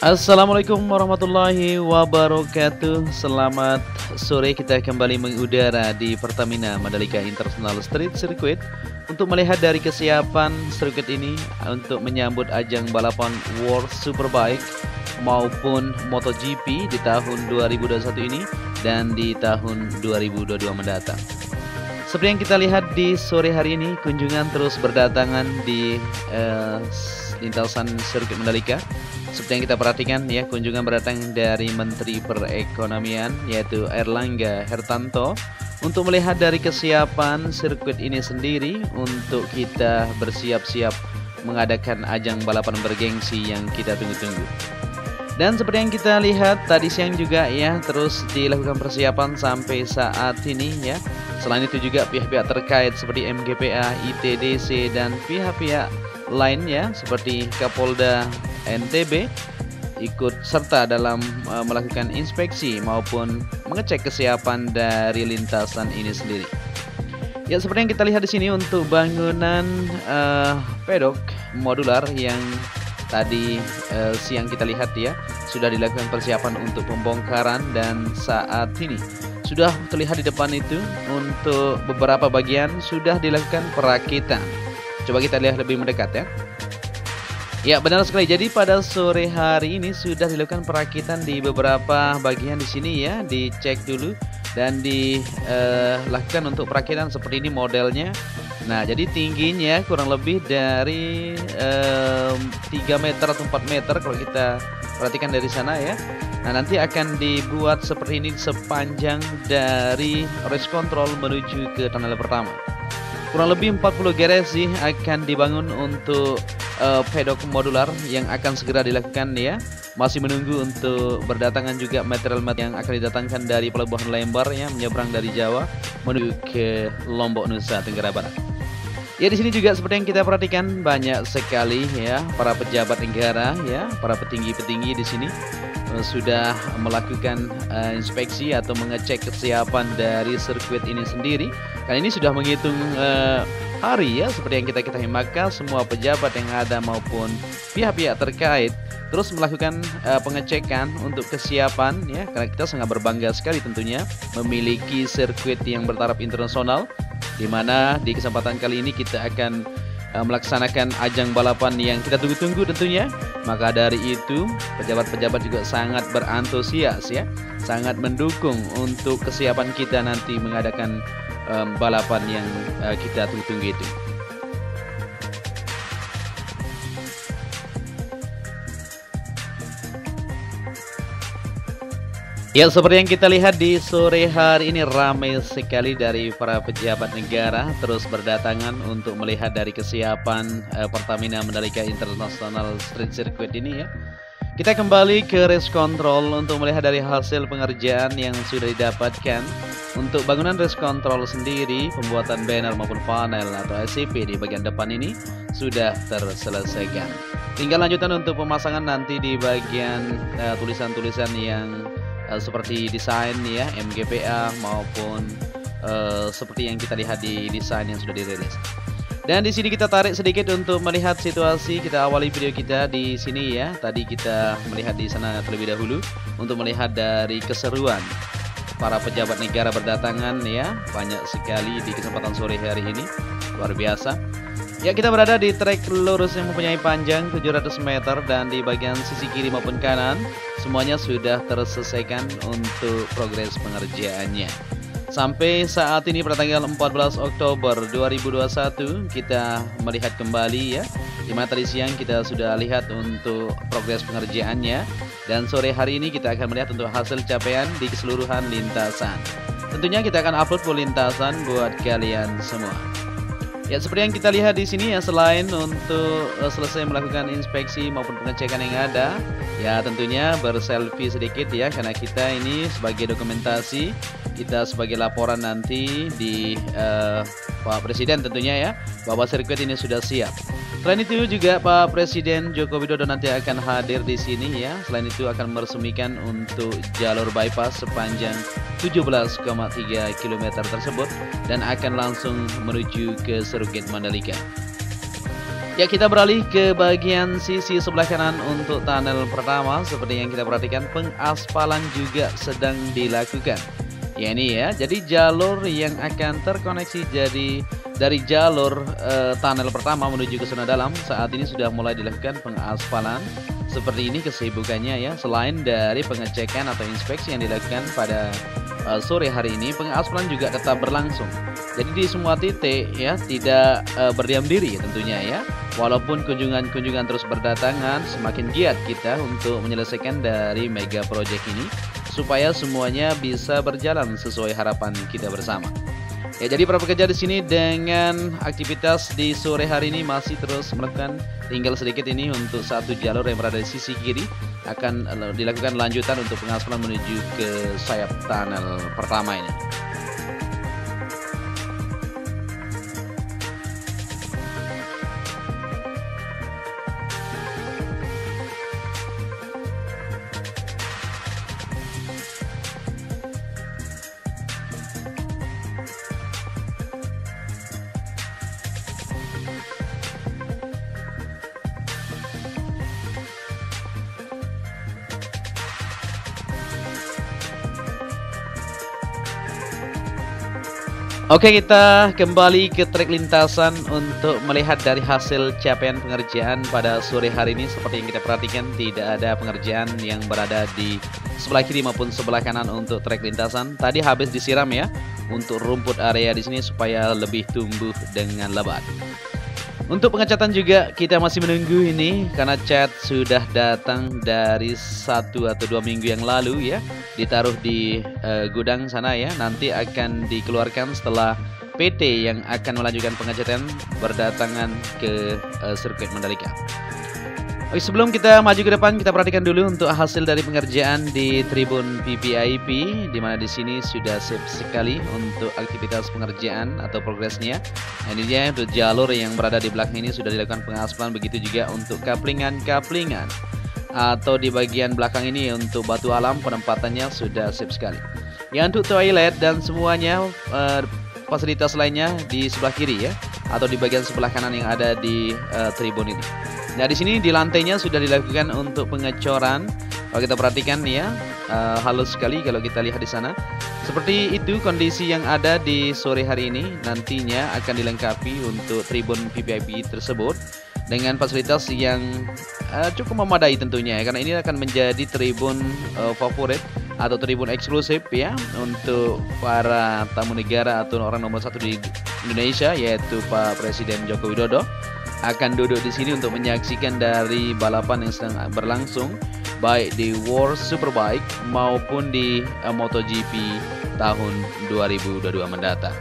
Assalamualaikum warahmatullahi wabarakatuh. Selamat sore, kita kembali mengudara di Pertamina Mandalika International Street Circuit untuk melihat dari kesiapan sirkuit ini untuk menyambut ajang balapan World Superbike maupun MotoGP di tahun 2021 ini dan di tahun 2022 mendatang. Seperti yang kita lihat di sore hari ini, kunjungan terus berdatangan di lintasan sirkuit Mandalika. Seperti yang kita perhatikan ya, kunjungan berdatang dari Menteri Perekonomian yaitu Airlangga Hartarto untuk melihat dari kesiapan sirkuit ini sendiri untuk kita bersiap-siap mengadakan ajang balapan bergengsi yang kita tunggu-tunggu. Dan seperti yang kita lihat tadi siang juga ya, terus dilakukan persiapan sampai saat ini ya. Selain itu juga pihak-pihak terkait seperti MGPA, ITDC dan pihak-pihak lainnya seperti Kapolda NTB ikut serta dalam melakukan inspeksi maupun mengecek kesiapan dari lintasan ini sendiri. Ya, seperti yang kita lihat di sini untuk bangunan pedok modular yang tadi siang kita lihat ya, sudah dilakukan persiapan untuk pembongkaran dan saat ini sudah terlihat di depan itu untuk beberapa bagian sudah dilakukan perakitan. Coba kita lihat lebih mendekat ya. Ya, benar sekali. Jadi pada sore hari ini sudah dilakukan perakitan di beberapa bagian di sini ya, dicek dulu dan dilakukan untuk perakitan seperti ini modelnya. Nah, jadi tingginya kurang lebih dari 3 meter atau 4 meter kalau kita perhatikan dari sana ya. Nah, nanti akan dibuat seperti ini sepanjang dari race control menuju ke tunnel pertama. Kurang lebih 40 garasi akan dibangun untuk pedok modular yang akan segera dilakukan ya. Masih menunggu untuk berdatangan juga material-material yang akan didatangkan dari Pelabuhan Lembar ya, menyeberang dari Jawa menuju ke Lombok, Nusa Tenggara Barat. Ya, di sini juga seperti yang kita perhatikan banyak sekali ya para pejabat negara ya, para petinggi-petinggi di sini sudah melakukan inspeksi atau mengecek kesiapan dari sirkuit ini sendiri. Karena ini sudah menghitung hari ya, seperti yang kita ketahui, maka semua pejabat yang ada maupun pihak-pihak terkait terus melakukan pengecekan untuk kesiapan ya, karena kita sangat berbangga sekali tentunya memiliki sirkuit yang bertaraf internasional, di mana di kesempatan kali ini kita akan melaksanakan ajang balapan yang kita tunggu-tunggu tentunya. Maka dari itu pejabat-pejabat juga sangat berantusias ya, sangat mendukung untuk kesiapan kita nanti mengadakan balapan yang kita tunggu-tunggu itu. Ya, seperti yang kita lihat di sore hari ini ramai sekali dari para pejabat negara terus berdatangan untuk melihat dari kesiapan Pertamina Mandalika International Street Circuit ini ya. Kita kembali ke race control untuk melihat dari hasil pengerjaan yang sudah didapatkan. Untuk bangunan race control sendiri, pembuatan banner maupun panel atau SCP di bagian depan ini sudah terselesaikan. Tinggal lanjutan untuk pemasangan nanti di bagian tulisan-tulisan yang seperti desain ya, MGPA maupun seperti yang kita lihat di desain yang sudah dirilis. Dan di sini kita tarik sedikit untuk melihat situasi. Kita awali video kita di sini ya. Tadi kita melihat di sana terlebih dahulu untuk melihat dari keseruan para pejabat negara berdatangan ya. Banyak sekali di kesempatan sore hari ini, luar biasa. Ya, kita berada di trek lurus yang mempunyai panjang 700 meter dan di bagian sisi kiri maupun kanan semuanya sudah terselesaikan untuk progres pengerjaannya. Sampai saat ini pada tanggal 14 Oktober 2021 kita melihat kembali ya, di mana tadi siang kita sudah lihat untuk progres pengerjaannya, dan sore hari ini kita akan melihat untuk hasil capaian di keseluruhan lintasan. Tentunya kita akan upload full lintasan buat kalian semua. Ya, seperti yang kita lihat di sini ya, selain untuk selesai melakukan inspeksi maupun pengecekan yang ada, ya tentunya berselfie sedikit ya, karena kita ini sebagai dokumentasi, kita sebagai laporan nanti di Pak Presiden tentunya ya, bahwa sirkuit ini sudah siap. Selain itu juga Pak Presiden Joko Widodo nanti akan hadir di sini ya. Selain itu akan meresmikan untuk jalur bypass sepanjang 17,3 km tersebut dan akan langsung menuju ke sirkuit Mandalika. Ya, kita beralih ke bagian sisi sebelah kanan untuk tunnel pertama. Seperti yang kita perhatikan, pengaspalan juga sedang dilakukan. Ya, ini ya, jadi jalur yang akan terkoneksi jadi dari jalur tunnel pertama menuju ke zona dalam saat ini sudah mulai dilakukan pengaspalan. Seperti ini kesibukannya ya, selain dari pengecekan atau inspeksi yang dilakukan pada sore hari ini, pengaspalan juga tetap berlangsung. Jadi di semua titik ya, tidak berdiam diri tentunya ya. Walaupun kunjungan-kunjungan terus berdatangan, semakin giat kita untuk menyelesaikan dari mega project ini supaya semuanya bisa berjalan sesuai harapan kita bersama. Ya, jadi para pekerja di sini dengan aktivitas di sore hari ini masih terus melakukan, tinggal sedikit ini untuk satu jalur yang berada di sisi kiri akan dilakukan lanjutan untuk pengaspalan menuju ke sayap tunnel pertama ini. Oke, kita kembali ke trek lintasan untuk melihat dari hasil capaian pengerjaan pada sore hari ini. Seperti yang kita perhatikan, tidak ada pengerjaan yang berada di sebelah kiri maupun sebelah kanan untuk trek lintasan. Tadi habis disiram ya untuk rumput area di sini supaya lebih tumbuh dengan lebat. Untuk pengecatan juga kita masih menunggu ini karena cat sudah datang dari 1 atau 2 minggu yang lalu ya, ditaruh di gudang sana ya, nanti akan dikeluarkan setelah PT yang akan melanjutkan pengecatan berdatangan ke sirkuit Mandalika. Oke, sebelum kita maju ke depan, kita perhatikan dulu untuk hasil dari pengerjaan di Tribun VVIP, di mana di sini sudah sip sekali untuk aktivitas pengerjaan atau progresnya. Nah, ini dia untuk jalur yang berada di belakang ini sudah dilakukan pengaspalan, begitu juga untuk kaplingan atau di bagian belakang ini untuk batu alam penempatannya sudah sip sekali. Ya, untuk toilet dan semuanya fasilitas lainnya di sebelah kiri ya, atau di bagian sebelah kanan yang ada di tribun ini. Nah, di sini di lantainya sudah dilakukan untuk pengecoran. Kalau kita perhatikan nih ya, halus sekali kalau kita lihat di sana. Seperti itu kondisi yang ada di sore hari ini. Nantinya akan dilengkapi untuk tribun VVIP tersebut dengan fasilitas yang cukup memadai tentunya ya, karena ini akan menjadi tribun favorit atau tribun eksklusif ya untuk para tamu negara atau orang nomor 1 di Indonesia, yaitu Pak Presiden Joko Widodo akan duduk di sini untuk menyaksikan dari balapan yang sedang berlangsung baik di World Superbike maupun di MotoGP tahun 2022 mendatang.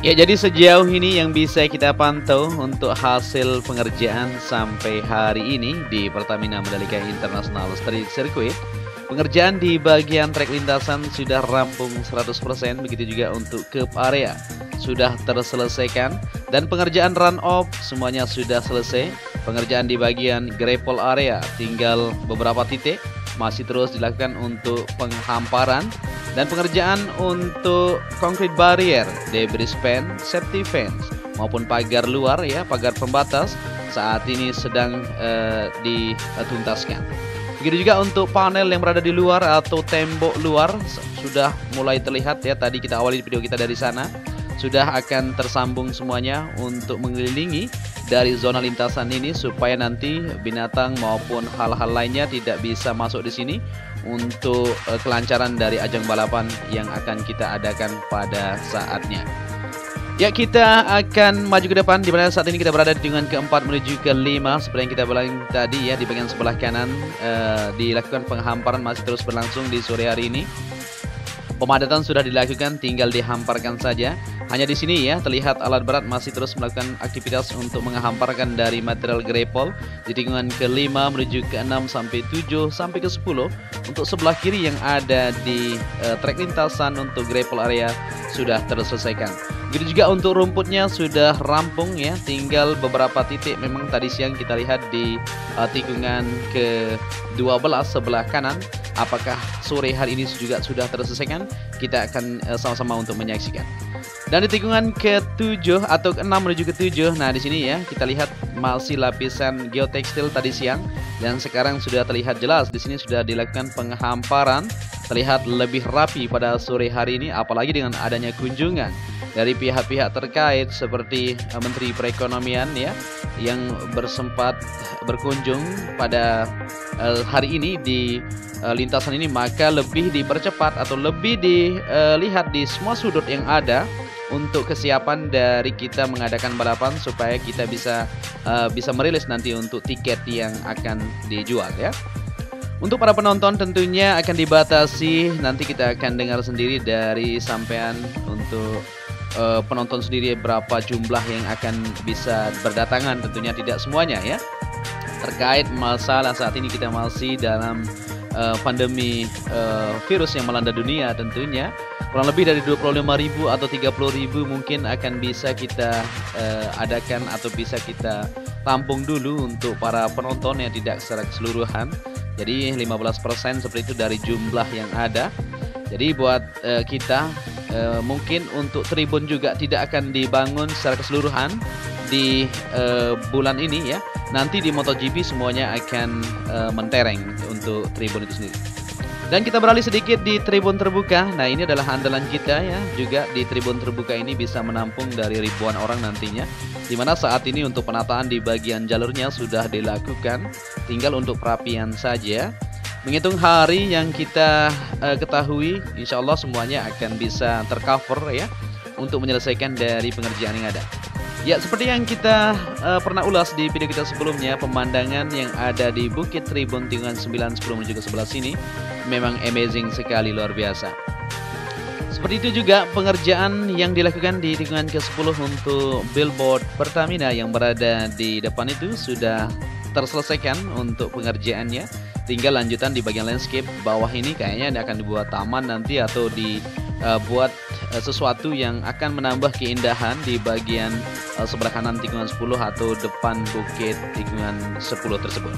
Ya, jadi sejauh ini yang bisa kita pantau untuk hasil pengerjaan sampai hari ini di Pertamina Mandalika International Street Circuit, pengerjaan di bagian trek lintasan sudah rampung 100%, begitu juga untuk curb area sudah terselesaikan, dan pengerjaan run off semuanya sudah selesai. Pengerjaan di bagian grapple area tinggal beberapa titik masih terus dilakukan untuk penghamparan, dan pengerjaan untuk concrete barrier, debris pen, safety fence maupun pagar luar ya, pagar pembatas saat ini sedang dituntaskan. Begitu juga untuk panel yang berada di luar atau tembok luar sudah mulai terlihat ya, tadi kita awali video kita dari sana. Sudah akan tersambung semuanya untuk mengelilingi dari zona lintasan ini supaya nanti binatang maupun hal-hal lainnya tidak bisa masuk di sini untuk kelancaran dari ajang balapan yang akan kita adakan pada saatnya. Ya, kita akan maju ke depan, di mana saat ini kita berada di tikungan keempat menuju ke-5. Seperti yang kita bilang tadi ya, di bagian sebelah kanan dilakukan penghamparan masih terus berlangsung di sore hari ini. Pemadatan sudah dilakukan, tinggal dihamparkan saja. Hanya di sini ya terlihat alat berat masih terus melakukan aktivitas untuk menghamparkan dari material grapple di tikungan ke-5 menuju ke-6 sampai 7 sampai ke-10. Untuk sebelah kiri yang ada di trek lintasan untuk grapple area sudah terselesaikan. Begitu juga untuk rumputnya sudah rampung ya, tinggal beberapa titik. Memang tadi siang kita lihat di tikungan ke-12 sebelah kanan. Apakah sore hari ini juga sudah terselesaikan? Kita akan sama-sama untuk menyaksikan. Dan di tikungan ke-7 atau ke-6 menuju ke-7, nah di sini ya kita lihat masih lapisan geotekstil tadi siang dan sekarang sudah terlihat jelas. Di sini sudah dilakukan penghamparan, terlihat lebih rapi pada sore hari ini, apalagi dengan adanya kunjungan dari pihak-pihak terkait seperti Menteri Perekonomian ya, yang bersempat berkunjung pada hari ini di lintasan ini, maka lebih dipercepat atau lebih dilihat di semua sudut yang ada untuk kesiapan dari kita mengadakan balapan supaya kita bisa merilis nanti untuk tiket yang akan dijual ya. Untuk para penonton tentunya akan dibatasi, nanti kita akan dengar sendiri dari sampean untuk penonton sendiri berapa jumlah yang akan bisa berdatangan, tentunya tidak semuanya ya. Terkait masalah saat ini kita masih dalam pandemi virus yang melanda dunia, tentunya kurang lebih dari 25.000 atau 30.000 mungkin akan bisa kita adakan atau bisa kita tampung dulu untuk para penonton yang tidak secara keseluruhan. Jadi 15% seperti itu dari jumlah yang ada. Jadi buat kita mungkin untuk tribun juga tidak akan dibangun secara keseluruhan di bulan ini ya. Nanti di MotoGP semuanya akan mentereng untuk tribun itu sendiri. Dan kita beralih sedikit di tribun terbuka. Nah ini adalah andalan kita ya. Juga di tribun terbuka ini bisa menampung dari ribuan orang nantinya. Dimana saat ini untuk penataan di bagian jalurnya sudah dilakukan. Tinggal untuk perapian saja. Menghitung hari yang kita ketahui, insya Allah semuanya akan bisa tercover ya untuk menyelesaikan dari pengerjaan yang ada. Ya, seperti yang kita pernah ulas di video kita sebelumnya, pemandangan yang ada di Bukit Tribun tikungan 9, 10 menuju ke 11 sini memang amazing sekali, luar biasa. Seperti itu juga pengerjaan yang dilakukan di tikungan ke-10 untuk billboard Pertamina yang berada di depan itu sudah terselesaikan untuk pengerjaannya. Tinggal lanjutan di bagian landscape bawah ini kayaknya akan dibuat taman nanti atau dibuat sesuatu yang akan menambah keindahan di bagian sebelah kanan tikungan 10 atau depan bukit tikungan 10 tersebut.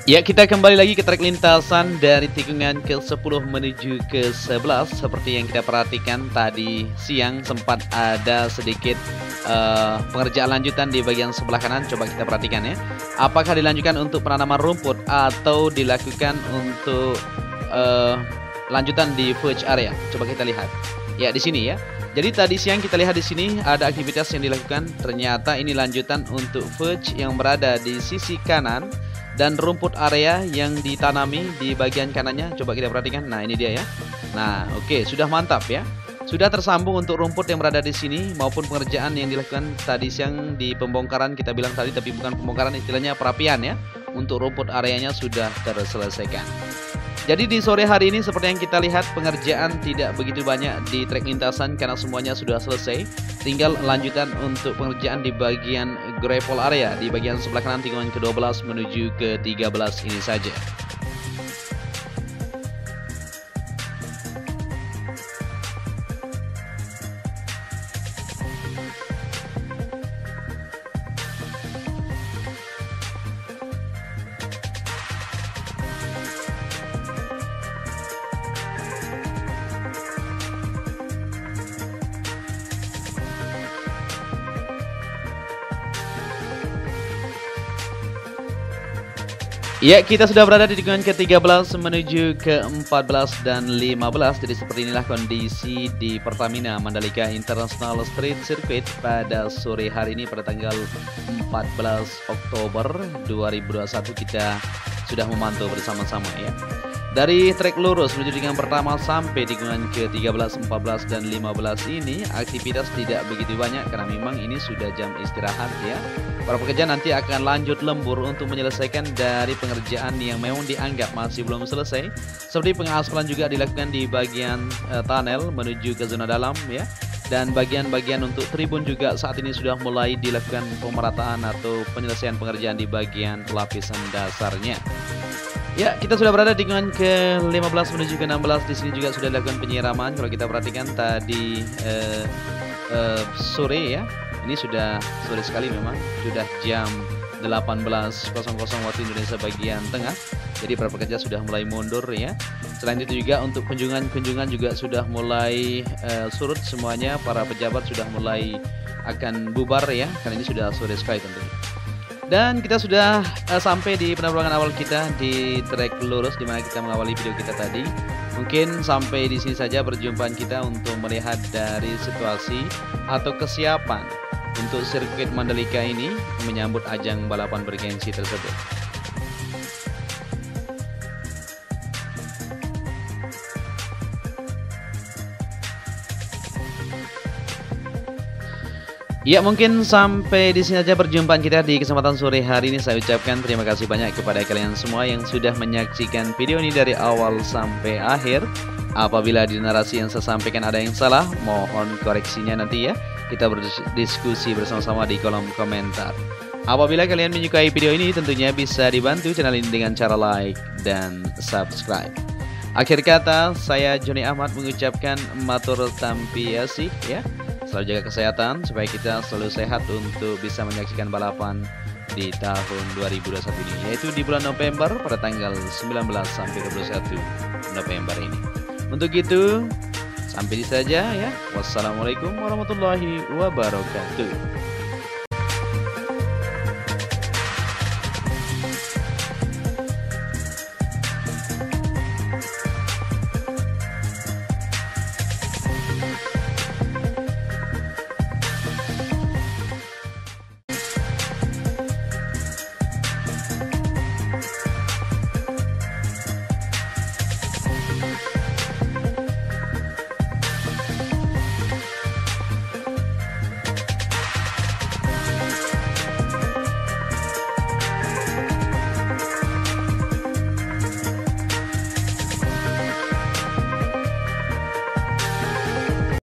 Ya, kita kembali lagi ke trek lintasan dari tikungan ke-10 menuju ke-11. Seperti yang kita perhatikan tadi siang sempat ada sedikit pengerjaan lanjutan di bagian sebelah kanan. Coba kita perhatikan ya. Apakah dilanjutkan untuk penanaman rumput atau dilakukan untuk lanjutan di verge area? Coba kita lihat. Ya, di sini ya. Jadi tadi siang kita lihat di sini ada aktivitas yang dilakukan. Ternyata ini lanjutan untuk verge yang berada di sisi kanan. Dan rumput area yang ditanami di bagian kanannya, coba kita perhatikan. Nah ini dia ya. Nah oke, sudah mantap ya. Sudah tersambung untuk rumput yang berada di sini maupun pengerjaan yang dilakukan tadi siang di pembongkaran, kita bilang tadi tapi bukan pembongkaran, istilahnya perapian ya. Untuk rumput areanya sudah terselesaikan. Jadi di sore hari ini seperti yang kita lihat pengerjaan tidak begitu banyak di trek lintasan karena semuanya sudah selesai. Tinggal lanjutan untuk pengerjaan di bagian gravel area di bagian sebelah kanan tikungan ke-12 menuju ke-13 ini saja. Ya, kita sudah berada di tikungan ke-13 menuju ke-14 dan 15. Jadi seperti inilah kondisi di Pertamina Mandalika International Street Circuit pada sore hari ini pada tanggal 14 Oktober 2021. Kita sudah memantau bersama-sama ya. Dari trek lurus menuju tikungan pertama sampai tikungan ke-13, 14 dan 15 ini aktivitas tidak begitu banyak karena memang ini sudah jam istirahat ya. Para pekerja nanti akan lanjut lembur untuk menyelesaikan dari pengerjaan yang memang dianggap masih belum selesai. Seperti pengaspalan juga dilakukan di bagian tunnel menuju ke zona dalam ya. Dan bagian-bagian untuk tribun juga saat ini sudah mulai dilakukan pemerataan atau penyelesaian pengerjaan di bagian lapisan dasarnya. Ya, kita sudah berada di tikungan ke-15 menuju ke-16. Di sini juga sudah dilakukan penyiraman. Kalau kita perhatikan tadi sore ya. Ini sudah sore sekali memang. Sudah jam 18.00 waktu Indonesia bagian tengah. Jadi para pekerja sudah mulai mundur ya. Selain itu juga untuk kunjungan juga sudah mulai surut semuanya. Para pejabat sudah mulai akan bubar ya. Karena ini sudah sore sekali tentunya. Dan kita sudah sampai di penerbangan awal kita di trek lurus di mana kita mengawali video kita tadi. Mungkin sampai di sini saja perjumpaan kita untuk melihat dari situasi atau kesiapan untuk sirkuit Mandalika ini menyambut ajang balapan bergengsi tersebut. Ya, mungkin sampai di sini saja perjumpaan kita di kesempatan sore hari ini. Saya ucapkan terima kasih banyak kepada kalian semua yang sudah menyaksikan video ini dari awal sampai akhir. Apabila di narasi yang saya sampaikan ada yang salah, mohon koreksinya nanti ya. Kita berdiskusi bersama-sama di kolom komentar. Apabila kalian menyukai video ini, tentunya bisa dibantu channel ini dengan cara like dan subscribe. Akhir kata, saya Joni Ahmad mengucapkan matur tampi asih ya. Selalu jaga kesehatan supaya kita selalu sehat untuk bisa menyaksikan balapan di tahun 2021 ini, yaitu di bulan November pada tanggal 19 sampai 21 November ini. Untuk itu, sampai di saja ya. Wassalamualaikum warahmatullahi wabarakatuh.